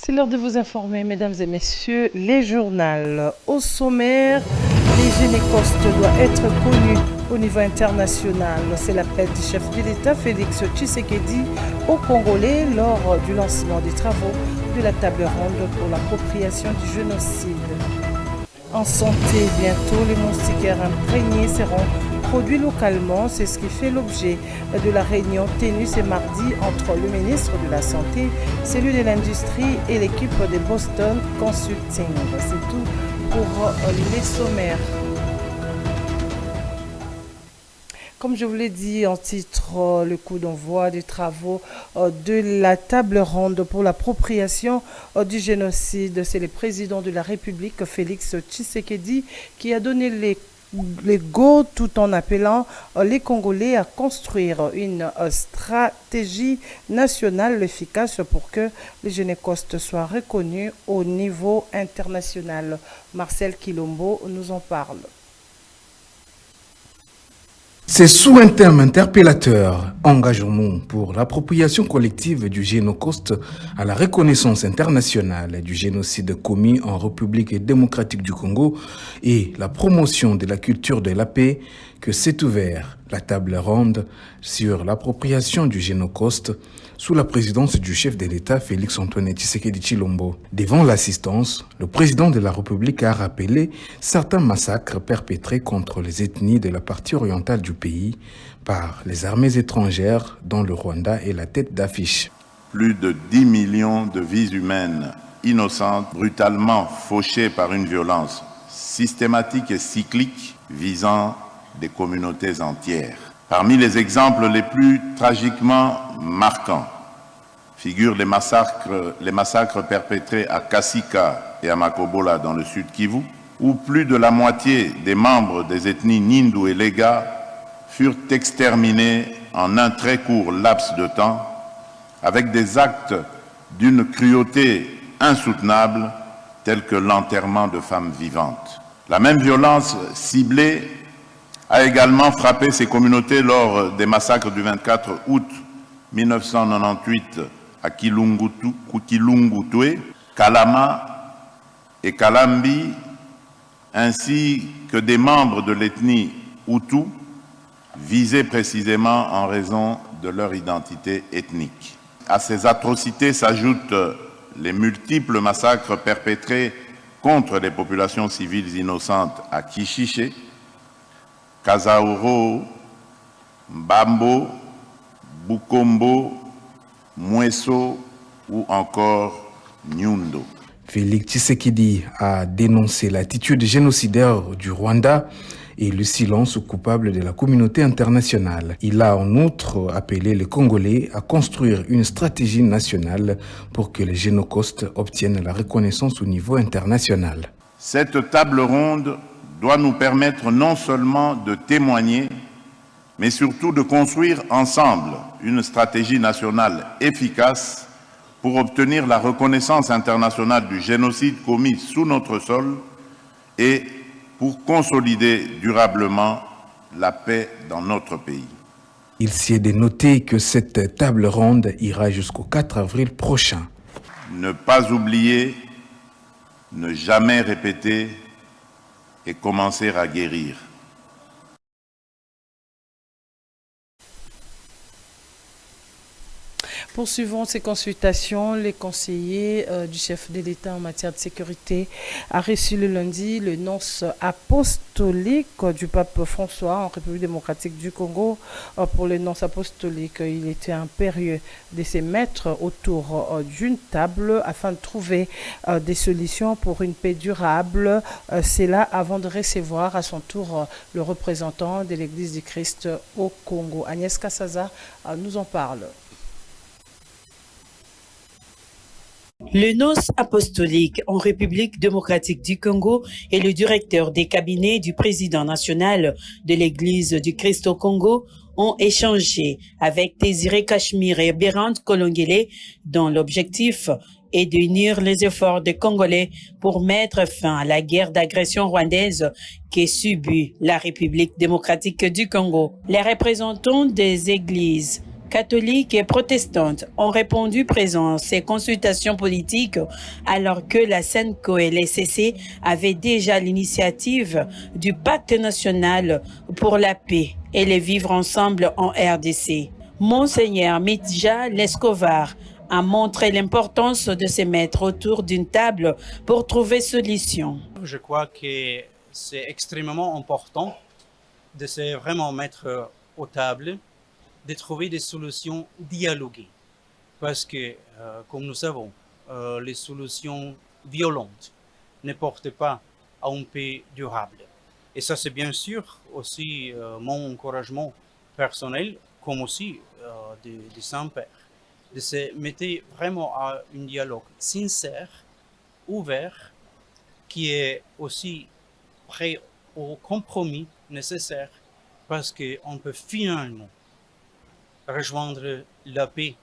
C'est l'heure de vous informer, mesdames et messieurs, les journaux. Au sommaire, les Génécostes doivent être connus au niveau international. C'est l'appel du chef de l'État, Félix Tshisekedi, aux Congolais lors du lancement des travaux de la table ronde pour l'appropriation du génocide. En santé, bientôt, les moustiquaires imprégnés seront produits localement. C'est ce qui fait l'objet de la réunion tenue ce mardi entre le ministre de la Santé, celui de l'Industrie et l'équipe de Boston Consulting. C'est tout pour les sommaires. Comme je vous l'ai dit en titre, le coup d'envoi des travaux de la table ronde pour l'appropriation du génocide, c'est le président de la République, Félix Tshisekedi, qui a donné les go tout en appelant les Congolais à construire une stratégie nationale efficace pour que les Génécostes soient reconnus au niveau international. Marcel Kilombo nous en parle. C'est sous un terme interpellateur, engagement pour l'appropriation collective du Génocoste à la reconnaissance internationale du génocide commis en République démocratique du Congo et la promotion de la culture de la paix que s'est ouvert la table ronde sur l'appropriation du Génocoste sous la présidence du chef de l'État Félix-Antoine Tshisekedi Tshilombo. Devant l'assistance, le président de la République a rappelé certains massacres perpétrés contre les ethnies de la partie orientale du pays par les armées étrangères dont le Rwanda est la tête d'affiche. Plus de 10 millions de vies humaines innocentes brutalement fauchées par une violence systématique et cyclique visant des communautés entières. Parmi les exemples les plus tragiquement marquants figurent les massacres perpétrés à Kasika et à Makobola dans le sud Kivu, où plus de la moitié des membres des ethnies Nindu et Lega furent exterminés en un très court laps de temps, avec des actes d'une cruauté insoutenable tels que l'enterrement de femmes vivantes. La même violence ciblée a également frappé ces communautés lors des massacres du 24 août 1998 à Kilungutwe, Kalama et Kalambi, ainsi que des membres de l'ethnie Hutu, visés précisément en raison de leur identité ethnique. À ces atrocités s'ajoutent les multiples massacres perpétrés contre les populations civiles innocentes à Kishiché, Kazaoro, Mbambo, Bukombo, Mweso ou encore Nyundo. Félix Tshisekedi a dénoncé l'attitude génocidaire du Rwanda et le silence coupable de la communauté internationale. Il a en outre appelé les Congolais à construire une stratégie nationale pour que les Génocostes obtiennent la reconnaissance au niveau international. Cette table ronde doit nous permettre non seulement de témoigner, mais surtout de construire ensemble une stratégie nationale efficace pour obtenir la reconnaissance internationale du génocide commis sous notre sol et pour consolider durablement la paix dans notre pays. Il s'y est de noter que cette table ronde ira jusqu'au 4 avril prochain. Ne pas oublier, ne jamais répéter et commencer à guérir. Poursuivons ces consultations. Les conseillers du chef de l'État en matière de sécurité a reçu le lundi le nonce apostolique du pape François en République démocratique du Congo. Pour le nonce apostolique, il était impérieux de se mettre autour d'une table afin de trouver des solutions pour une paix durable. C'est là avant de recevoir à son tour le représentant de l'Église du Christ au Congo. Agnès Kassaza nous en parle. Le nonce apostolique en République démocratique du Congo et le directeur des cabinets du président national de l'Église du Christ au Congo ont échangé avec Désiré Cachemire et Bérande Kolongele dont l'objectif est d'unir les efforts des Congolais pour mettre fin à la guerre d'agression rwandaise qui subit la République démocratique du Congo. Les représentants des églises catholiques et protestantes ont répondu présents à ces consultations politiques alors que la SENCO et l'SCC avaient déjà l'initiative du pacte national pour la paix et les vivre ensemble en RDC. Monseigneur Midja Lescovar a montré l'importance de se mettre autour d'une table pour trouver solution. Je crois que c'est extrêmement important de se vraiment mettre aux tables, de trouver des solutions dialoguées. Parce que, comme nous savons, les solutions violentes ne portent pas à une paix durable. Et ça, c'est bien sûr aussi mon encouragement personnel, comme aussi du Saint-Père, de se mettre vraiment à un dialogue sincère, ouvert, qui est aussi prêt au compromis nécessaire, parce qu'on peut finalement rejoindre la paix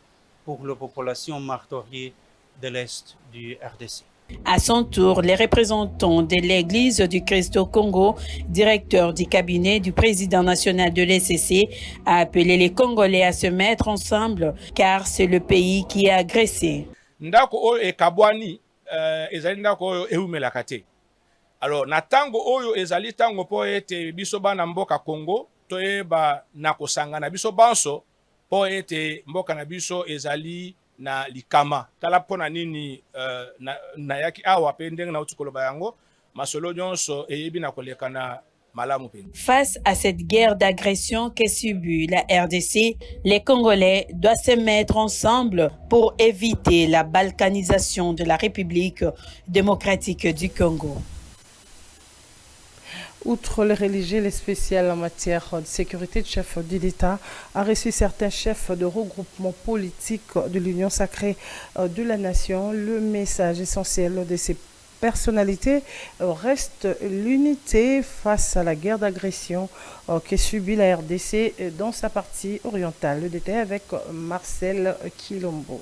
pour la population martyriée de l'Est du RDC. À son tour, les représentants de l'Église du Christ au Congo, directeur du cabinet du président national de l'SCC, a appelé les Congolais à se mettre ensemble car c'est le pays qui est agressé. Ndako oyo ekabwani ezali ndako oyo eumelaka te. Alors na tango oyo ezali tango po ete biso bana mboka Congo toyeba na kosangana biso banso po ete mboka na biso ezali na likama tala pona nini na yaki awa pe ndenge na utukoloba yango masolo nyonso eyebi na koleka na malamu pe. Face à cette guerre d'agression que subit la RDC, les Congolais doivent se mettre ensemble pour éviter la balkanisation de la République démocratique du Congo. Outre le religieux, le spécial en matière de sécurité, le chef de l'État a reçu certains chefs de regroupement politique de l'Union sacrée de la nation. Le message essentiel de ces personnalités reste l'unité face à la guerre d'agression que subit la RDC dans sa partie orientale. Le détail avec Marcel Kilombo.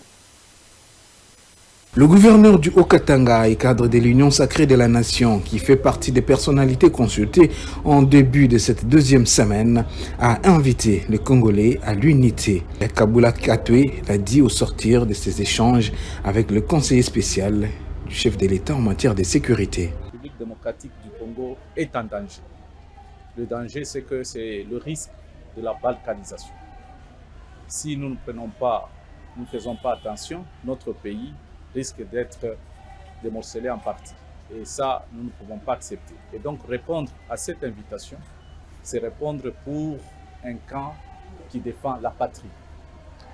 Le gouverneur du Haut-Katanga et cadre de l'Union sacrée de la nation, qui fait partie des personnalités consultées en début de cette deuxième semaine, a invité les Congolais à l'unité. Kabula Katwe l'a dit au sortir de ces échanges avec le conseiller spécial du chef de l'État en matière de sécurité. La République démocratique du Congo est en danger. Le danger, c'est que c'est le risque de la balkanisation. Si nous ne faisons pas attention, notre pays risque d'être démorcelé en partie. Et ça, nous ne pouvons pas accepter. Et donc, répondre à cette invitation, c'est répondre pour un camp qui défend la patrie.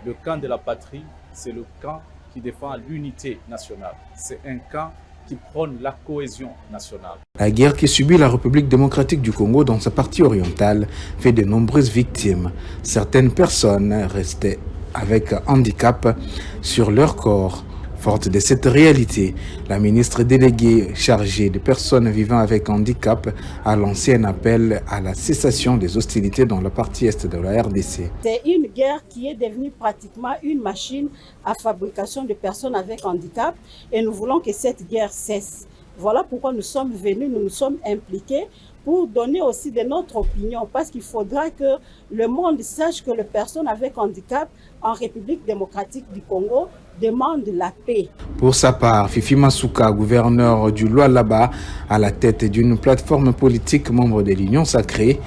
Le camp de la patrie, c'est le camp qui défend l'unité nationale. C'est un camp qui prône la cohésion nationale. La guerre qui subit la République démocratique du Congo dans sa partie orientale fait de nombreuses victimes. Certaines personnes restaient avec handicap sur leur corps. Forte de cette réalité, la ministre déléguée chargée des personnes vivant avec handicap a lancé un appel à la cessation des hostilités dans la partie est de la RDC. C'est une guerre qui est devenue pratiquement une machine à fabrication de personnes avec handicap et nous voulons que cette guerre cesse. Voilà pourquoi nous sommes venus, nous nous sommes impliqués pour donner aussi de notre opinion, parce qu'il faudra que le monde sache que les personnes avec handicap en République démocratique du Congo demandent la paix. Pour sa part, Fifi Masuka, gouverneur du Lualaba, à la tête d'une plateforme politique membre de l'Union sacrée,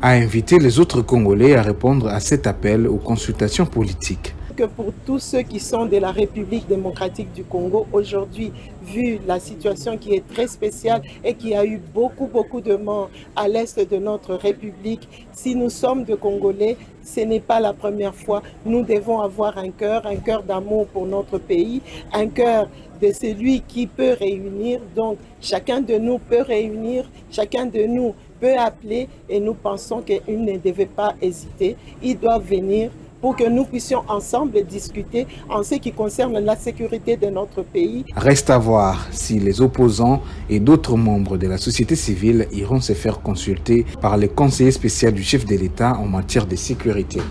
a invité les autres Congolais à répondre à cet appel aux consultations politiques. Que pour tous ceux qui sont de la République démocratique du Congo, aujourd'hui, vu la situation qui est très spéciale et qui a eu beaucoup de morts à l'est de notre République, si nous sommes de Congolais, ce n'est pas la première fois. Nous devons avoir un cœur d'amour pour notre pays, un cœur de celui qui peut réunir. Donc, chacun de nous peut réunir, chacun de nous peut appeler et nous pensons qu'il ne devait pas hésiter. Il doit venir pour que nous puissions ensemble discuter en ce qui concerne la sécurité de notre pays. Reste à voir si les opposants et d'autres membres de la société civile iront se faire consulter par le conseiller spécial du chef de l'État en matière de sécurité.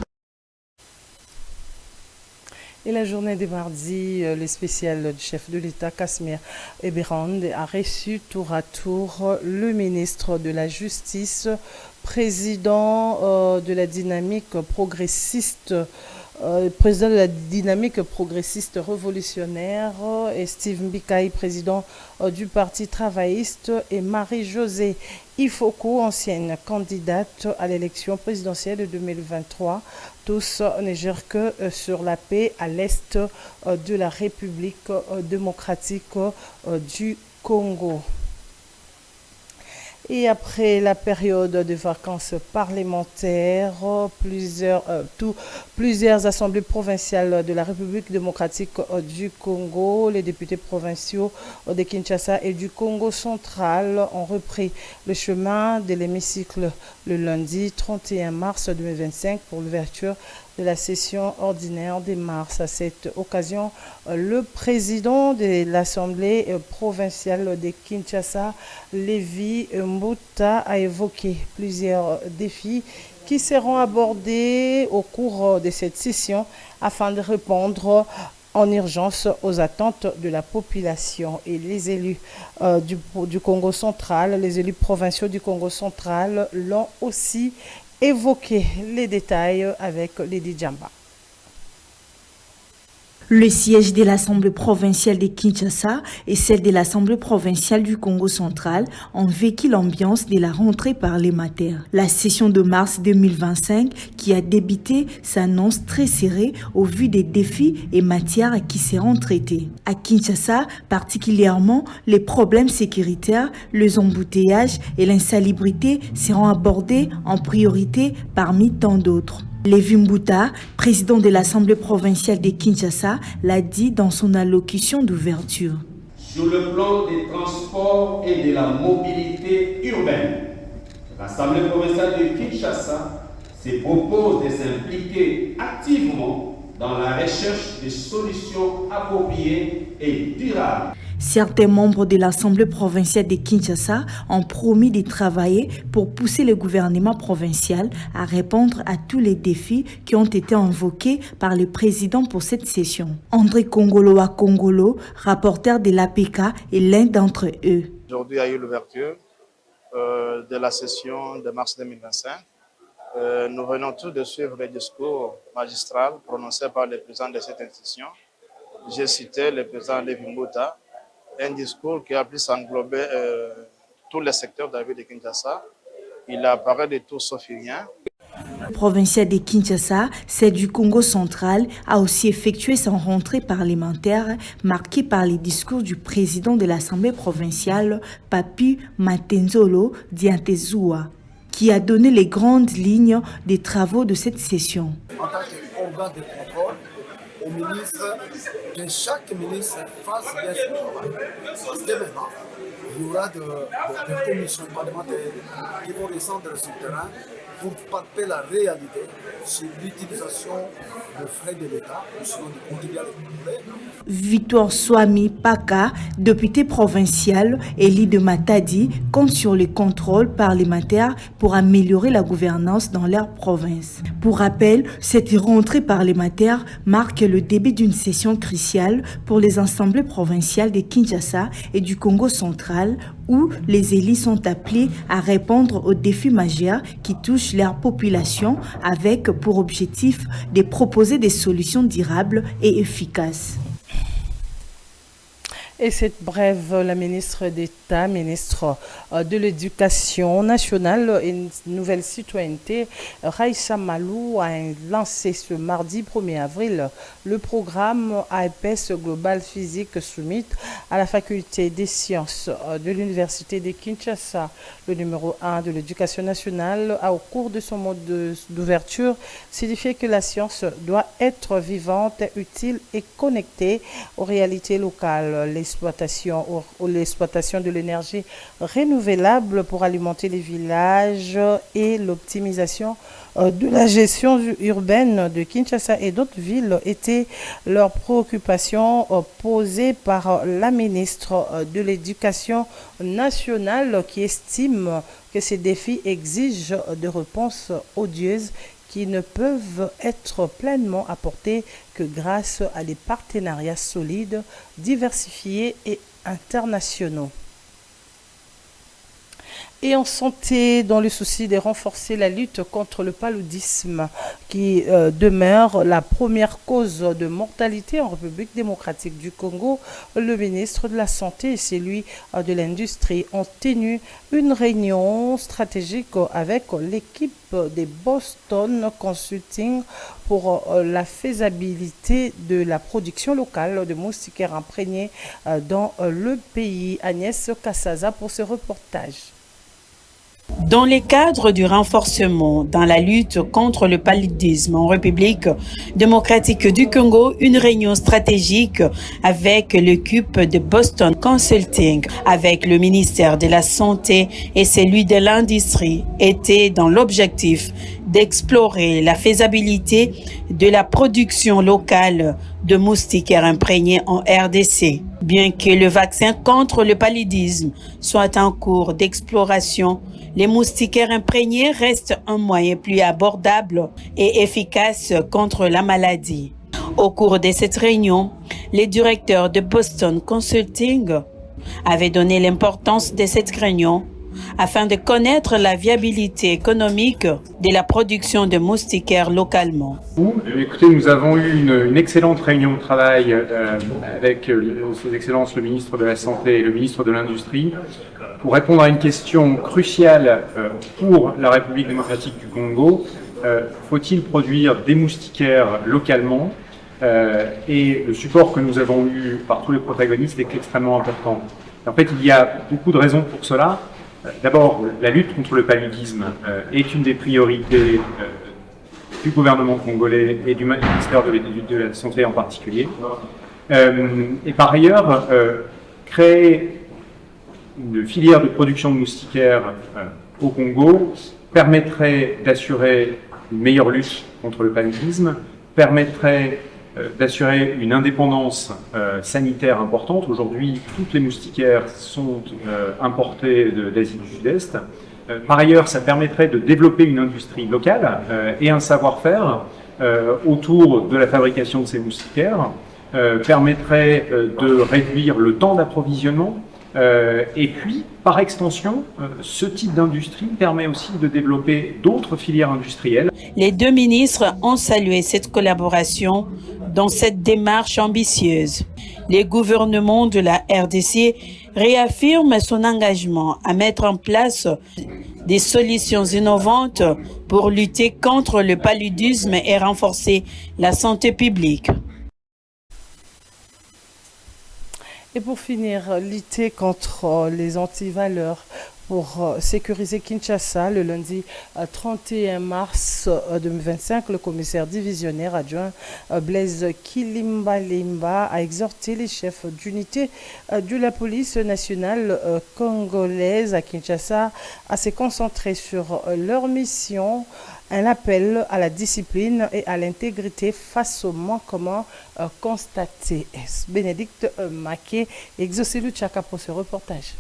Et la journée de mardi, le spécial du chef de l'État, Kasmir Eberand, a reçu tour à tour le ministre de la Justice, président de la dynamique progressiste président de la dynamique progressiste révolutionnaire, et Steve Mbikaï, président du Parti travailliste, et Marie-Josée Ifoko, ancienne candidate à l'élection présidentielle de 2023. Tous ne gèrent que sur la paix à l'est de la République démocratique du Congo. Et après la période de vacances parlementaires, plusieurs assemblées provinciales de la République démocratique du Congo, les députés provinciaux de Kinshasa et du Congo central ont repris le chemin de l'hémicycle le lundi 31 mars 2025 pour l'ouverture de la session ordinaire de mars. À cette occasion, le président de l'Assemblée provinciale de Kinshasa, Lévi Mbuta, a évoqué plusieurs défis qui seront abordés au cours de cette session afin de répondre en urgence aux attentes de la population. Et les élus du Congo central, les élus provinciaux du Congo central l'ont aussi évoqué. Les détails avec Lady Djamba. Le siège de l'Assemblée provinciale de Kinshasa et celle de l'Assemblée provinciale du Congo central ont vécu l'ambiance de la rentrée parlementaire. La session de mars 2025 qui a débuté s'annonce très serrée au vu des défis et matières qui seront traités. À Kinshasa, particulièrement, les problèmes sécuritaires, les embouteillages et l'insalubrité seront abordés en priorité parmi tant d'autres. Lévi Mbuta, président de l'Assemblée provinciale de Kinshasa, l'a dit dans son allocution d'ouverture. Sur le plan des transports et de la mobilité urbaine, l'Assemblée provinciale de Kinshasa se propose de s'impliquer activement dans la recherche de solutions appropriées et durables. Certains membres de l'Assemblée provinciale de Kinshasa ont promis de travailler pour pousser le gouvernement provincial à répondre à tous les défis qui ont été invoqués par le président pour cette session. André Kongolo Kongolo, rapporteur de l'APK, est l'un d'entre eux. Aujourd'hui a eu l'ouverture de la session de mars 2025. Nous venons tous de suivre le discours magistral prononcé par le président de cette institution. J'ai cité le président Lévi Mbuta, un discours qui a pu s'englober tous les secteurs de la ville de Kinshasa. Il a parlé de tout sauf rien. Le provincial de Kinshasa, celle du Congo central, a aussi effectué son rentrée parlementaire marquée par les discours du président de l'Assemblée provinciale, Papi Matenzolo Diantezua, qui a donné les grandes lignes des travaux de cette session. En tant qu'organe de contrôle, au ministre, que chaque ministre fasse bien son travail. Parce que maintenant, il y aura des commissions parlementaires qui vont descendre sur le terrain pour palper la réalité sur l'utilisation des frais de l'État ou sinon du contribuable. Victor Swami Paka, député provincial, Elie de Matadi, compte sur le contrôle parlementaire pour améliorer la gouvernance dans leur province. Pour rappel, cette rentrée parlementaire marque le début d'une session cruciale pour les assemblées provinciales de Kinshasa et du Congo central, où les élus sont appelés à répondre aux défis majeurs qui touchent leur population avec pour objectif de proposer des solutions durables et efficaces. Et cette brève, la ministre d'État, ministre de l'Éducation nationale et nouvelle citoyenneté, Raïssa Malou, a lancé ce mardi 1er avril le programme AEPS Global Physique Summit à la faculté des sciences de l'Université de Kinshasa. Le numéro 1 de l'Éducation nationale a, au cours de son mode d'ouverture, signifié que la science doit être vivante, utile et connectée aux réalités locales. L'exploitation de l'énergie renouvelable pour alimenter les villages et l'optimisation de la gestion urbaine de Kinshasa et d'autres villes étaient leurs préoccupations posées par la ministre de l'Éducation nationale qui estime que ces défis exigent des réponses odieuses qui ne peuvent être pleinement apportés que grâce à des partenariats solides, diversifiés et internationaux. Et en santé, dans le souci de renforcer la lutte contre le paludisme qui demeure la première cause de mortalité en République démocratique du Congo, le ministre de la Santé et celui de l'Industrie ont tenu une réunion stratégique avec l'équipe des Boston Consulting pour la faisabilité de la production locale de moustiquaires imprégnés dans le pays. Agnès Kassaza pour ce reportage. Dans le cadre du renforcement dans la lutte contre le paludisme en République démocratique du Congo, une réunion stratégique avec l'équipe de Boston Consulting, avec le ministère de la Santé et celui de l'Industrie, était dans l'objectif d'explorer la faisabilité de la production locale de moustiquaires imprégnés en RDC. Bien que le vaccin contre le paludisme soit en cours d'exploration, les moustiquaires imprégnés restent un moyen plus abordable et efficace contre la maladie. Au cours de cette réunion, les directeurs de Boston Consulting avaient donné l'importance de cette réunion afin de connaître la viabilité économique de la production de moustiquaires localement. Écoutez, nous avons eu une excellente réunion de travail avec Ses Excellences le ministre de la Santé et le ministre de l'Industrie pour répondre à une question cruciale pour la République démocratique du Congo. Faut-il produire des moustiquaires localement? Et le support que nous avons eu par tous les protagonistes est extrêmement important. En fait, il y a beaucoup de raisons pour cela. D'abord, la lutte contre le paludisme est une des priorités du gouvernement congolais et du ministère de la Santé en particulier. Et par ailleurs, créer une filière de production de moustiquaires au Congo permettrait d'assurer une meilleure lutte contre le paludisme, permettrait d'assurer une indépendance sanitaire importante. Aujourd'hui, toutes les moustiquaires sont importées d'Asie du Sud-Est. Par ailleurs, ça permettrait de développer une industrie locale et un savoir-faire autour de la fabrication de ces moustiquaires, permettrait de réduire le temps d'approvisionnement. Et puis, par extension, ce type d'industrie permet aussi de développer d'autres filières industrielles. Les deux ministres ont salué cette collaboration dans cette démarche ambitieuse. Les gouvernements de la RDC réaffirment son engagement à mettre en place des solutions innovantes pour lutter contre le paludisme et renforcer la santé publique. Et pour finir, lutter contre les antivaleurs pour sécuriser Kinshasa, le lundi 31 mars 2025, le commissaire divisionnaire adjoint Blaise Kilimbalimba a exhorté les chefs d'unité de la police nationale congolaise à Kinshasa à se concentrer sur leur mission. Un appel à la discipline et à l'intégrité face aux manquements constatés. Bénédicte Maké, Exocelu Tchaka pour ce reportage.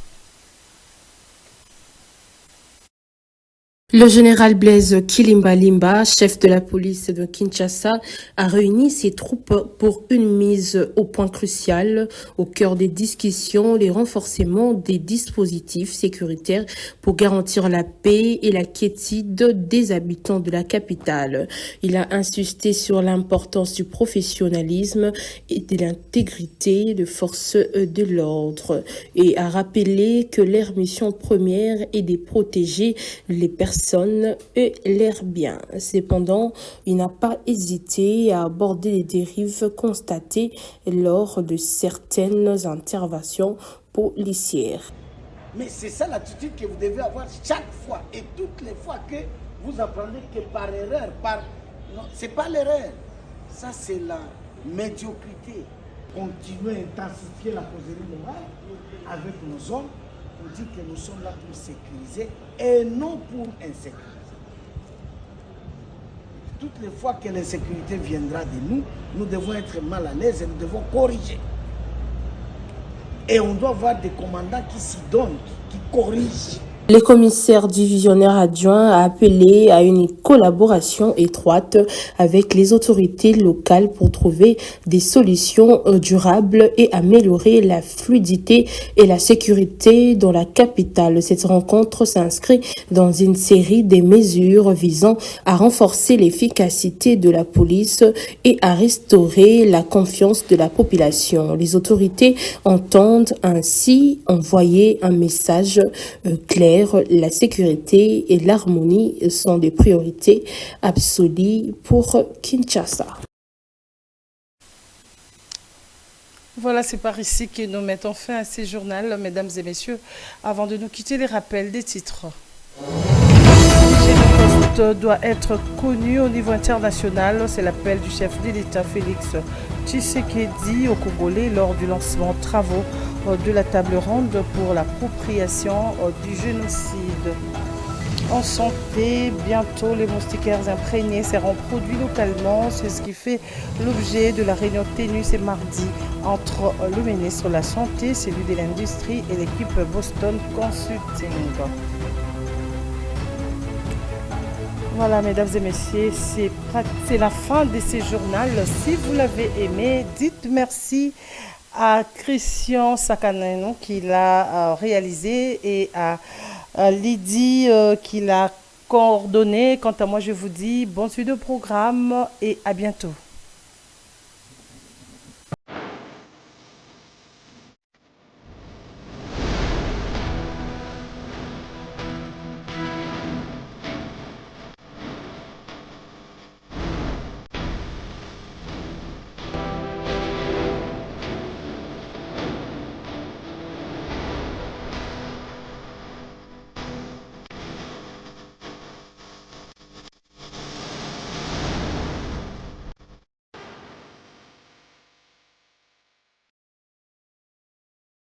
Le général Blaise Kilimbalimba, chef de la police de Kinshasa, a réuni ses troupes pour une mise au point crucial au cœur des discussions, les renforcements des dispositifs sécuritaires pour garantir la paix et la quiétude des habitants de la capitale. Il a insisté sur l'importance du professionnalisme et de l'intégrité des forces de l'ordre et a rappelé que leur mission première est de protéger les personnes et l'air bien. Cependant, il n'a pas hésité à aborder les dérives constatées lors de certaines interventions policières. Mais c'est ça l'attitude que vous devez avoir chaque fois et toutes les fois que vous apprenez que par erreur, non, c'est pas l'erreur, ça c'est la médiocrité. Continuer à intensifier la causerie morale avec nos hommes. On dit que nous sommes là pour sécuriser et non pour insécuriser. Toutes les fois que l'insécurité viendra de nous, nous devons être mal à l'aise et nous devons corriger. Et on doit avoir des commandants qui s'y donnent, qui corrigent Les commissaires divisionnaires adjoints a appelé à une collaboration étroite avec les autorités locales pour trouver des solutions durables et améliorer la fluidité et la sécurité dans la capitale. Cette rencontre s'inscrit dans une série de mesures visant à renforcer l'efficacité de la police et à restaurer la confiance de la population. Les autorités entendent ainsi envoyer un message clair. La sécurité et l'harmonie sont des priorités absolues pour Kinshasa. Voilà, c'est par ici que nous mettons fin à ces journaux, mesdames et messieurs. Avant de nous quitter, les rappels des titres. L'hygiène doit être connu au niveau international. C'est l'appel du chef de l'État Félix Tshisekedi aux Congolais lors du lancement de travaux de la table ronde pour l'appropriation du génocide. En santé, bientôt les moustiquaires imprégnés seront produits localement. C'est ce qui fait l'objet de la réunion tenue ce mardi entre le ministre de la Santé, celui de l'Industrie et l'équipe Boston Consulting. Voilà, mesdames et messieurs, c'est la fin de ces journaux. Si vous l'avez aimé, dites merci à Christian Sakaneno qui l'a réalisé et à Lydie qui l'a coordonné. Quant à moi, je vous dis bon suite de programme et à bientôt.